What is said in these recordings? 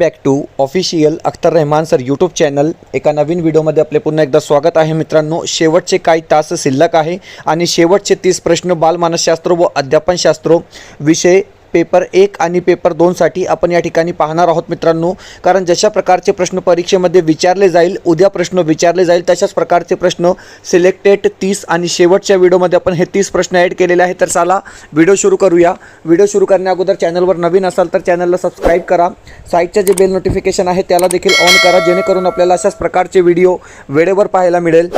Back to official Akhtar Rahman sir YouTube channel. एका नवीन व्हिडिओमध्ये आपले पुन्हा एकदा स्वागत आहे मित्रांनो. शेवटचे काही तास शिल्लक आहे आणि शेवटचे 30 प्रश्न बालमानसशास्त्र व अध्यापनशास्त्र विषय पेपर 1 आणि पेपर 2 साठी आपण या ठिकाणी पाहणार आहोत मित्रांनो. कारण जशा प्रकारचे प्रश्न परीक्षेमध्ये विचारले जाईल, उद्या प्रश्न विचारले जाईल, तशाच प्रकारचे प्रश्न सिलेक्टेड 30 आणि शेवटच्या व्हिडिओमध्ये आपण हे 30 प्रश्न ॲड केलेले आहेत. तर चला व्हिडिओ सुरू करूया. व्हिडिओ सुरू करण्या अगोदर चॅनलवर नवीन असाल तर चॅनलला सबस्क्राईब करा. साईडचे जे बेल नोटिफिकेशन आहे त्याला देखील ऑन करा, जेणेकरून आपल्याला अशाच प्रकारचे व्हिडिओ वेळेवर पाहायला मिळेल.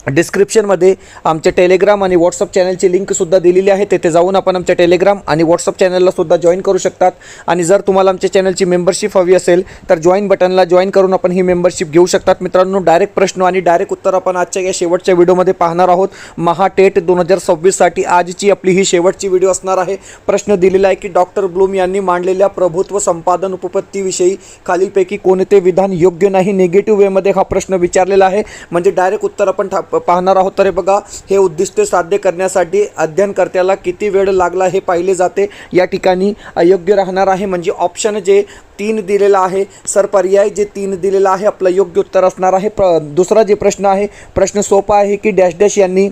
डिस्क्रिप्शनमध्ये आमच्या टेलिग्राम आणि व्हॉट्सअप चॅनलची लिंकसुद्धा दिलेली आहे. तेथे जाऊन आपण आमच्या टेलिग्राम आणि व्हॉट्सअप चॅनललासुद्धा जॉईन करू शकतात. आणि जर तुम्हाला आमच्या चॅनलची मेंबरशिप हवी असेल तर जॉईन बटनला जॉईन करून आपण ही मेंबरशिप घेऊ शकतात. मित्रांनो, डायरेक्ट प्रश्न आणि डायरेक्ट उत्तर आपण आजच्या या शेवटच्या व्हिडिओमध्ये पाहणार आहोत. महाटेट 2026साठी आजची आपली ही शेवटची व्हिडिओ असणार आहे. प्रश्न दिलेला आहे की डॉक्टर ब्लूम यांनी मांडलेल्या प्रभुत्व संपादन उपपत्तीविषयी खालीलपैकी कोणते विधान योग्य नाही. निगेटिव्ह वेमध्ये हा प्रश्न विचारलेला आहे, म्हणजे डायरेक्ट उत्तर आपण पाहणार आहोत. तर बघा, हे उद्दिष्ट साध्य करण्यासाठी अध्ययनकर्त्याला किती वेळ लागला हे पाहिले जाते. या ठिकाणी अयोग्य राहणार आहे, म्हणजे ऑप्शन जे 3 दिलेला आहे सर, पर्याय जे 3 दिलेला आहे आपलं योग्य उत्तर असणार आहे. दुसरा जे प्रश्न आहे, प्रश्न सोपा आहे की डॅश डॅश यांनी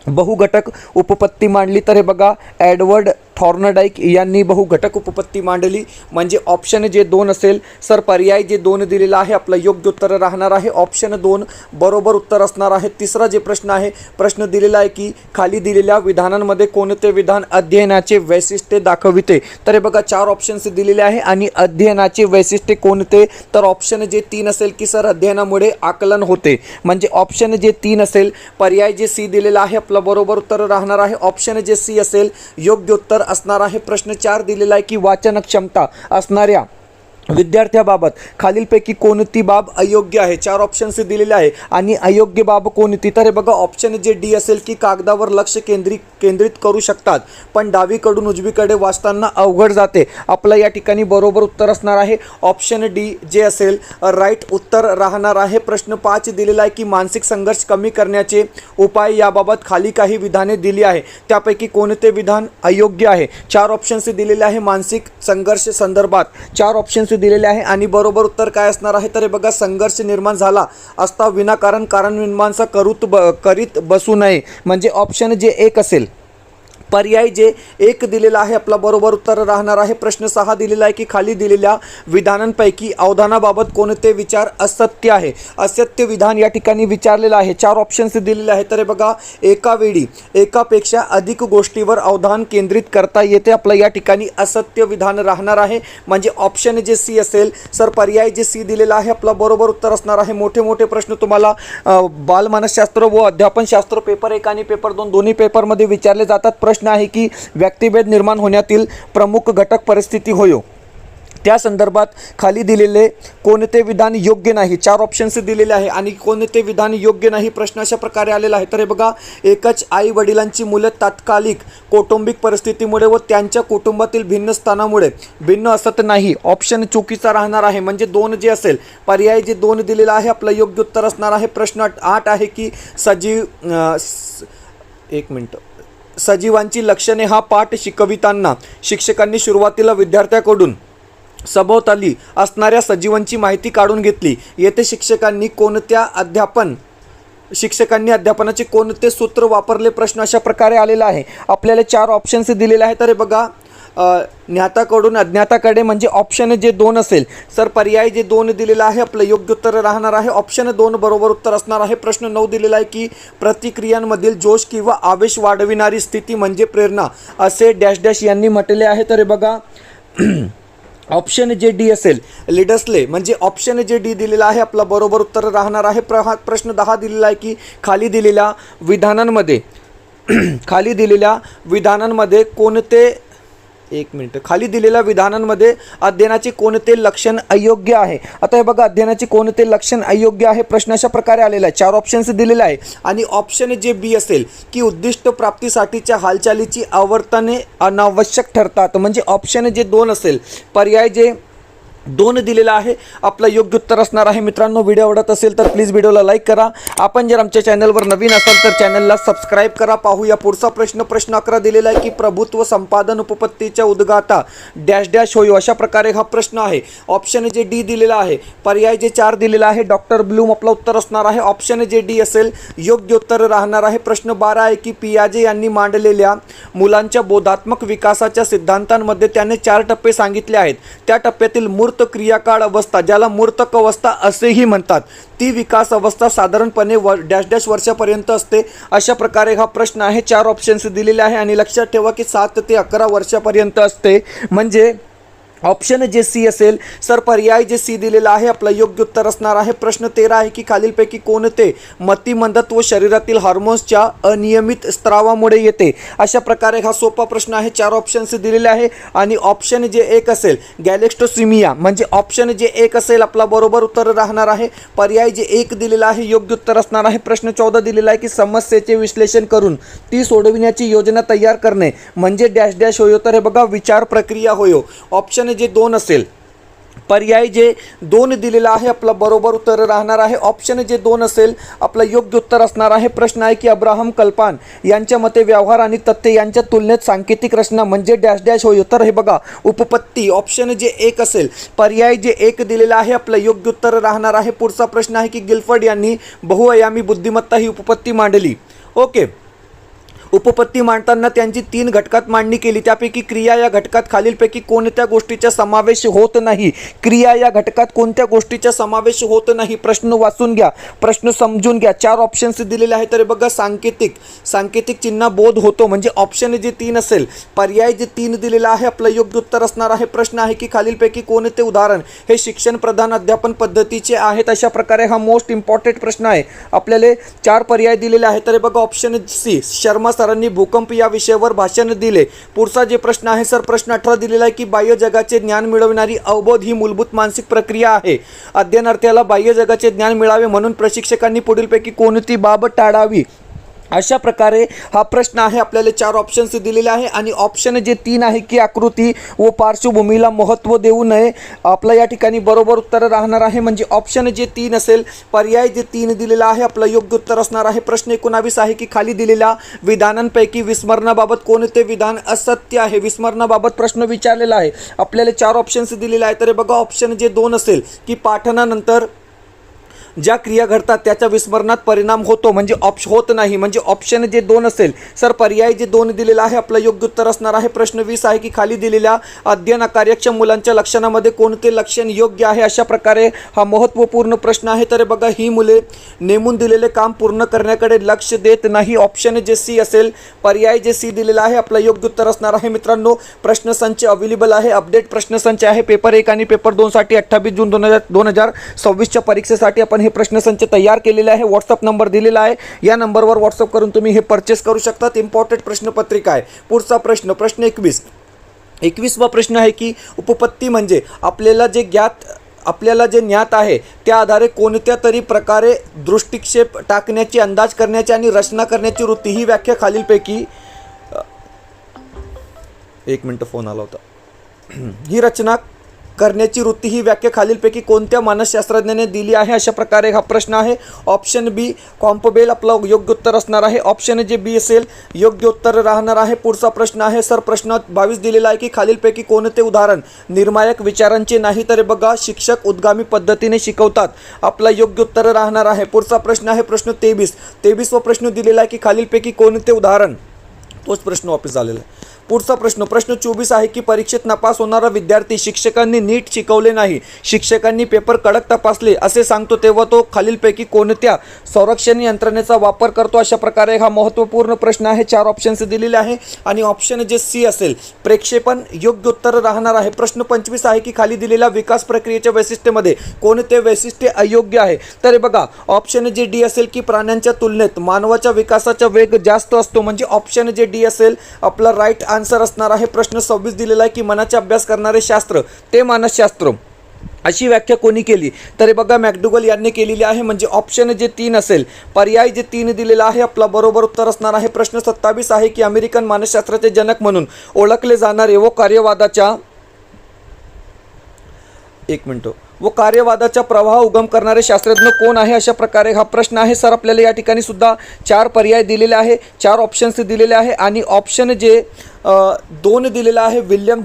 बहुघटक उपपत्ती मांडली. तर हे बघा, एडवर्ड थॉर्नडाईक यांनी बहुघटक उपपत्ती मांडली, म्हणजे ऑप्शन जे 2 असेल सर, पर्याय जे 2 दिलेला आहे आपलं योग्य उत्तर राहणार आहे. ऑप्शन 2 बरोबर उत्तर असणार आहे. तिसरा जे प्रश्न आहे, प्रश्न दिलेला आहे की खाली दिलेल्या विधानांमध्ये कोणते विधान अध्ययनाचे वैशिष्ट्य दाखविते. तर हे बघा, 4 ऑप्शन्स दिलेले आहे आणि अध्ययनाचे वैशिष्ट्य कोणते, तर ऑप्शन जे 3 असेल की सर अध्ययनामुळे आकलन होते, म्हणजे ऑप्शन जे 3 असेल, पर्याय जे सी दिलेला आहे आपलं बरोबर उत्तर राहणार आहे. ऑप्शन जे सी असेल योग्य उत्तर असणार आहे. प्रश्न 4 दिलेला आहे की वाचन क्षमता असणाऱ्या विद्यार्थ्याबाबत खालीलपैकी कोणती बाब अयोग्य आहे. 4 ऑप्शन्स दिलेले आहे आणि अयोग्य बाब कोणती, तर हे बघा, ऑप्शन जे डी असेल की कागदावर लक्ष केंद्रित करू शकतात पण डावीकडून उजवीकडे वाचताना अवघड जाते. आपलं या ठिकाणी बरोबर उत्तर असणार आहे ऑप्शन डी जे असेल राईट उत्तर राहणार आहे. प्रश्न 5 दिलेला आहे की मानसिक संघर्ष कमी करण्याचे उपाय याबाबत खाली काही विधाने दिली आहे, त्यापैकी कोणते विधान अयोग्य आहे. 4 ऑप्शन्स दिलेले आहे मानसिक संघर्ष संदर्भात, 4 ऑप्शन्स दिलेले आहे आणि बरोबर उत्तर काय असणार आहे, तर हे बघा, संघर्ष निर्माण झाला असता विनाकारण कारण मीमांसा करीत बसू नये, म्हणजे ऑप्शन जे 1 असेल, पर्याय जे 1 दिलेला आहे आपला बरोबर उत्तर राहणार आहे. प्रश्न 6 दिलेला आहे की खाली दिलेल्या विधानांपैकी अवधानाबाबत कोणते विचार असत्य आहे. असत्य विधान या ठिकाणी विचारलेलं आहे. 4 ऑप्शन्स दिलेले आहेत. तर हे बघा, एका वेळी एकापेक्षा अधिक गोष्टीवर अवधान केंद्रित करता येते, आपलं या ठिकाणी असत्य विधान राहणार आहे, म्हणजे ऑप्शन जे सी असेल सर, पर्याय जे सी दिलेला आहे आपला बरोबर उत्तर असणार आहे. मोठे मोठे प्रश्न तुम्हाला बालमानसशास्त्र व अध्यापनशास्त्र पेपर 1 आणि पेपर 2 दोन्ही पेपरमध्ये विचारले जातात. प्रश्न आहे की व्यक्तिभेद निर्माण होण्यातील प्रमुख घटक परिस्थिती होय, त्या संदर्भात खाली दिलेले कोणते विधान योग्य नाही. 4 ऑप्शन्स दिलेले आहे आणि कोणते विधान योग्य नाही प्रश्न अशा प्रकारे आलेला आहे. तर हे बघा, एकच आई वडिलांची मुलं तात्कालिक कौटुंबिक परिस्थितीमुळे व त्यांच्या कुटुंबातील भिन्न स्थानामुळे भिन्न असत नाही, ऑप्शन चुकीचा राहणार आहे, म्हणजे 2 जे असेल, पर्याय जे 2 दिलेला आहे आपलं योग्य उत्तर असणार आहे. प्रश्न 8 आहे की सजीवांची लक्षणे हा पाठ शिकविताना शिक्षकांनी सुरुवातीला विद्यार्थ्याकडून सभोवताली असणाऱ्या सजीवांची माहिती काढून घेतली. येथे शिक्षकांनी अध्यापनाचे कोणते सूत्र वापरले, प्रश्न अशा प्रकारे आलेला आहे. आपल्याला 4 ऑप्शन्स दिलेले आहेत. तर हे बघा, ज्ञाताकडून अज्ञाताकडे, म्हणजे ऑप्शन जे 2 असेल सर, पर्याय जे 2 दिलेला आहे आपलं योग्य उत्तर राहणार आहे. ऑप्शन 2 बरोबर उत्तर असणार आहे. प्रश्न 9 दिलेला आहे की प्रतिक्रियांमधील जोश किंवा आवेश वाढविणारी स्थिती म्हणजे प्रेरणा असे डॅश डॅश यांनी म्हटले आहे. तर हे बघा, ऑप्शन जे डी असेल लिडसले, म्हणजे ऑप्शन जे डी दिलेला आहे आपला बरोबर उत्तर राहणार आहे. प्रश्न 10 दिलेला आहे की खाली दिलेल्या विधानांमध्ये खाली दिलेल्या विधानांमध्ये अध्ययनाचे कोणते लक्षण अयोग्य आहे. आता हे बघा, अध्ययनाचे कोणते लक्षण अयोग्य आहे प्रश्न अशा प्रकारे आलेला आहे. 4 ऑप्शन्स दिलेले आहे आणि ऑप्शन जे बी असेल की उद्दिष्ट प्राप्तीसाठीच्या हालचालीची आवर्तने अनावश्यक ठरतात, म्हणजे ऑप्शन जे 2 असेल, पर्याय जे 2 दिलेला आहे आपलं योग्य उत्तर असणार आहे। मित्रांनो, व्हिडिओ आवडत असेल तर प्लीज व्हिडिओला लाईक करा। आपण जर आमच्या चॅनलवर नवीन असाल तर चॅनलला सबस्क्राईब करा। पाहूया पुढचा प्रश्न 11 दिलेला आहे की प्रभुत्व संपादन उपपत्तीच्या उद्गाता डॅश डॅश होयो, अशा प्रकारे हा प्रश्न आहे। ऑप्शन जे डी दिलेला आहे, पर्याय जे 4 दिलेला आहे डॉक्टर ब्लूम आपलं उत्तर असणार आहे। ऑप्शन जे डी असेल योग्य उत्तर राहणार आहे। प्रश्न 12 आहे की पियाजे यांनी मांडलेल्या मुलांच्या बोधात्मक विकासाच्या सिद्धांतांमध्ये त्याने 4 टप्पे सांगितले आहेत। त्या टप्प्यातील मूर्त क्रियाकाळ अवस्था, ज्याला मूर्तक अवस्था असेही म्हणतात, ती विकास अवस्था साधारणपणे डॅश डॅश वर्षापर्यंत असते। अशा प्रकारे हा प्रश्न आहे। 4 ऑप्शन्स दिलेले आहे आणि लक्षात ठेवा की 7 ते 11 वर्षापर्यंत असते। म्हणजे ऑप्शन जे सी असेल सर, पर्याय जे सी दिलेला आहे आपलं योग्य उत्तर असणार आहे। प्रश्न 13 आहे की खालीलपैकी कोणते मतिमंदत्व शरीरातील हार्मोन्सच्या अनियमित स्त्रावामुळे येते, अशा प्रकारे हा सोपा प्रश्न आहे। 4 ऑप्शन्स दिलेले आहे आणि ऑप्शन जे 1 असेल गॅलेक्टोसिमिया, म्हणजे ऑप्शन जे 1 असेल आपला बरोबर उत्तर राहणार आहे। पर्याय जे 1 दिलेला आहे योग्य उत्तर असणार आहे। प्रश्न 14 दिलेला आहे की समस्येचे विश्लेषण करून ती सोडविण्याची योजना तयार करणे म्हणजे डॅश डॅश होयो, तर हे बघा विचार प्रक्रिया होयो। ऑप्शन जे 2 असेल, पर्याय जे 2 दिलेला आहे आपलं बरोबर उत्तर राहणार आहे। ऑप्शन जे 2 असेल आपलं योग्य उत्तर असणार आहे। प्रश्न आहे की अब्राहम कल्पान यांच्या मते व्यवहार आणि तथ्य यांच्या तुलनेत सांकेतिक रचना म्हणजे डॅश डॅश होयो, तर हे बघा उपपत्ती। ऑप्शन जे 1 असेल, पर्याय जे 1 दिलेला आहे आपलं योग्य उत्तर राहणार आहे। पुढचा प्रश्न आहे की गिलफर्ड यांनी बहुआयामी बुद्धिमत्ता ही उपपत्ती मांडली। ओके, उपपत्ती मांडताना त्यांची 3 घटकात मांडणी केली, त्यापैकी क्रिया या घटकात खालीलपैकी कोणत्या गोष्टीचा समावेश होत नाही। क्रिया या घटकात कोणत्या गोष्टीचा समावेश होत नाही, प्रश्न वाचून घ्या, प्रश्न समजून घ्या। 4 ऑप्शन्स दिलेले आहेत, तर बघा सांकेतिक चिन्ह बोध होतो, म्हणजे ऑप्शन जे 3 असेल, पर्याय जे 3 दिलेला आहे आपलं योग्य उत्तर असणार आहे। प्रश्न आहे की खालीलपैकी कोणते उदाहरण हे शिक्षण प्रधान अध्यापन पद्धतीचे आहेत, अशा प्रकारे हा मोस्ट इम्पॉर्टंट प्रश्न आहे। आपल्याला 4 पर्याय दिलेले आहेत, तर बघा ऑप्शन सी शर्मा सरांनी भूकंप या विषयावर भाषण दिले। पुढचा जे प्रश्न आहे सर, प्रश्न 18 दिलेला आहे की बाह्य जगाचे ज्ञान मिळवणारी अवबोध ही मूलभूत मानसिक प्रक्रिया आहे। अध्ययनार्थ्याला बाह्य जगाचे ज्ञान मिळावे म्हणून प्रशिक्षकांनी पुढीलपैकी कोणती बाब टाळावी, अशा प्रकारे हा प्रश्न आहे। आपल्याला 4 ऑप्शन्स दिलेले आहे आणि ऑप्शन जे 3 आहे की आकृती व पार्श्वभूमीला महत्त्व देऊ नये, आपलं या ठिकाणी बरोबर उत्तर राहणार आहे। म्हणजे ऑप्शन जे 3 असेल, पर्याय जे 3 दिलेला आहे आपलं योग्य उत्तर असणार आहे। प्रश्न 19 आहे की खाली दिलेल्या विधानांपैकी विस्मरणाबाबत कोणते विधान असत्य आहे। विस्मरणाबाबत प्रश्न विचारलेला आहे, आपल्याला 4 ऑप्शन्स दिलेले आहेत, तर बघा ऑप्शन जे 2 असेल की पाठनानंतर ज्या क्रिया घडतात त्याच्या विस्मरणात परिणाम होतो, म्हणजे होत नाही, म्हणजे ऑप्शन जे 2 असेल सर, पर्याय जे 2 दिलेला आहे आपलं योग्य उत्तर असणार आहे। प्रश्न 20 आहे की खाली दिलेल्या अध्ययन अकार्यक्षम मुलांच्या लक्षणामध्ये कोणते लक्षण योग्य आहे, अशा प्रकारे हा महत्त्वपूर्ण प्रश्न आहे। तर बघा ही मुले नेमून दिलेले काम पूर्ण करण्याकडे लक्ष देत नाही, ऑप्शन जे सी असेल, पर्याय जे सी दिलेला आहे आपलं योग्य उत्तर असणार आहे। मित्रांनो, प्रश्नसंच अवेलेबल आहे, अपडेट प्रश्नसंच आहे। पेपर 1 आणि पेपर 2 साठी 28 जून 2026च्या परीक्षेसाठी आपण हे प्रश्नसंच तयार केलेले आहे। व्हॉट्सअप नंबर दिलेला आहे, या नंबरवर व्हॉट्सअप करून तुम्ही हे परचेस करू शकतात। इम्पॉर्टंट प्रश्नपत्रिका आहे। पुढचा प्रश्न 21वा प्रश्न आहे की उपपत्ती म्हणजे आपल्याला जे ज्ञात आहे त्या आधारे कोणत्या तरी प्रकारे दृष्टिक्षेप टाकण्याची, अंदाज करण्याची आणि रचना करण्याची वृत्ती, ही व्याख्या खालीलपैकी 1 मिनिट फोन आला होता ही रचना करण्याची वृत्ती ही व्याख्या खालीलपैकी कोणत्या मानसशास्त्रज्ञाने दिली आहे, अशा प्रकारे हा प्रश्न आहे। ऑप्शन बी कॉम्पबेल आपलं योग्य उत्तर असणार आहे। ऑप्शन जे बी असेल योग्य उत्तर राहणार आहे। पुढचा प्रश्न आहे सर, प्रश्न 22 दिलेला आहे की खालीलपैकी कोणते उदाहरण निर्णायक विचारांचे नाही, तर बघा शिक्षक उद्गामी पद्धतीने शिकवतात, आपलं योग्य उत्तर राहणार आहे। पुढचा प्रश्न आहे प्रश्न 23वा प्रश्न दिलेला आहे की खालीलपैकी कोणते उदाहरण, तोच प्रश्न वापस झालेला आहे। पुढचा प्रश्न 24 आहे की परीक्षेत नापास होणारा विद्यार्थी शिक्षकांनी नीट शिकवले नाही, शिक्षकांनी पेपर कडक तपासले असे सांगतो तेव्हा तो खालीलपैकी कोणत्या संरक्षण यंत्रणेचा वापर करतो, अशा प्रकारे हा महत्त्वपूर्ण प्रश्न आहे। 4 ऑप्शन्स दिलेले आहे आणि ऑप्शन जे सी असेल प्रेक्षेपण योग्य उत्तर राहणार आहे। प्रश्न 25 आहे की खाली दिलेल्या विकास प्रक्रियेच्या वैशिष्ट्यामध्ये कोणते वैशिष्ट्य अयोग्य आहे, तर बघा ऑप्शन जे डी असेल की प्राण्यांच्या तुलनेत मानवाच्या विकासाचा वेग जास्त असतो, म्हणजे ऑप्शन जे डी असेल आपला राईट आन्सर असणार आहे। प्रश्न 26 दिलेला आहे की मनाचा अभ्यास करणारे शास्त्र ते मानसशास्त्र, अशी व्याख्या कोणी केली, तर बघा मॅकडुगल यांनी केलेली आहे, म्हणजे ऑप्शन जे 3 असेल, पर्याय जे 3 दिलेला आहे आपला बरोबर उत्तर असणार आहे। प्रश्न 27 आहे की अमेरिकन मानसशास्त्राचे जनक म्हणून ओळखले जाणारे व एक मिनटं. व कार्यवादाचा प्रवाह उगम करणारे शास्त्रज्ञ कोण आहे, अशा प्रकारे हा प्रश्न आहे. सर आपल्याला या ठिकाणी सुद्धा 4 पर्याय दिलेले आहे, 4 ऑप्शन्स दिलेले आहे आणि ऑप्शन जे 2 दिलेला आहे विल्यम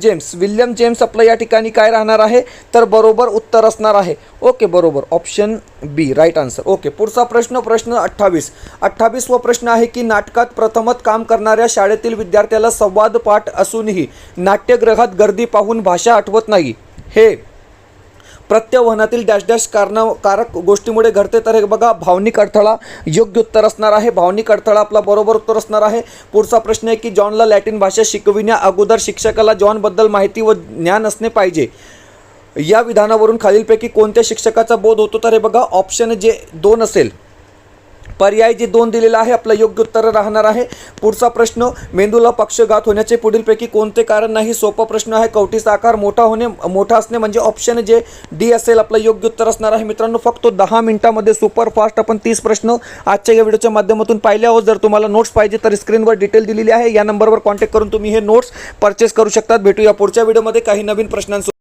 जेम्स आपलं या ठिकाणी काय राहणार आहे, तर बरोबर उत्तर असणार आहे. ओके, बरोबर ऑप्शन बी राईट आन्सर. ओके, पुढचा प्रश्न 28वा प्रश्न आहे की नाटकात प्रथमत काम करणाऱ्या शाळेतील विद्यार्थ्याला संवाद पाठ असूनही नाट्यगृहात गर्दी पाहून भाषा आठवत नाही, हे प्रत्यवहनातील डॅश डॅश कारक गोष्टीमुळे घडते. तर हे बघा भावनिक अडथळा योग्य उत्तर असणार आहे. भावनिक अडथळा आपला बरोबर उत्तर असणार आहे. पुढचा प्रश्न आहे की जॉनला लॅटिन भाषा शिकविण्या अगोदर शिक्षकाला जॉनबद्दल माहिती व ज्ञान असणे पाहिजे, या विधानावरून खालीलपैकी कोणत्या शिक्षकाचा बोध होतो. तर हे बघा ऑप्शन जे 2 असेल, पर्याय जे 2 दिलेला आहे आपलं योग्य उत्तर राहणार आहे. पुढचा प्रश्न मेंदूला पक्षघात होण्याचे पुढीलपैकी कोणते कारण नाही, सोपा प्रश्न आहे. कवटीचा आकार मोठा असणे म्हणजे ऑप्शन जे डी असेल आपलं योग्य उत्तर असणार आहे. मित्रांनो फक्त 10 मिनिटांमध्ये सुपर फास्ट आपण 30 प्रश्न आजच्या या व्हिडिओच्या माध्यमातून पाहिले आहोत. जर तुम्हाला नोट्स पाहिजे तर स्क्रीनवर डिटेल दिलेली आहे, या नंबरवर कॉन्टॅक्ट करून तुम्ही हे नोट्स परचेस करू शकतात. भेटूया पुढच्या व्हिडिओमध्ये काही नवीन प्रश्नांसोबत.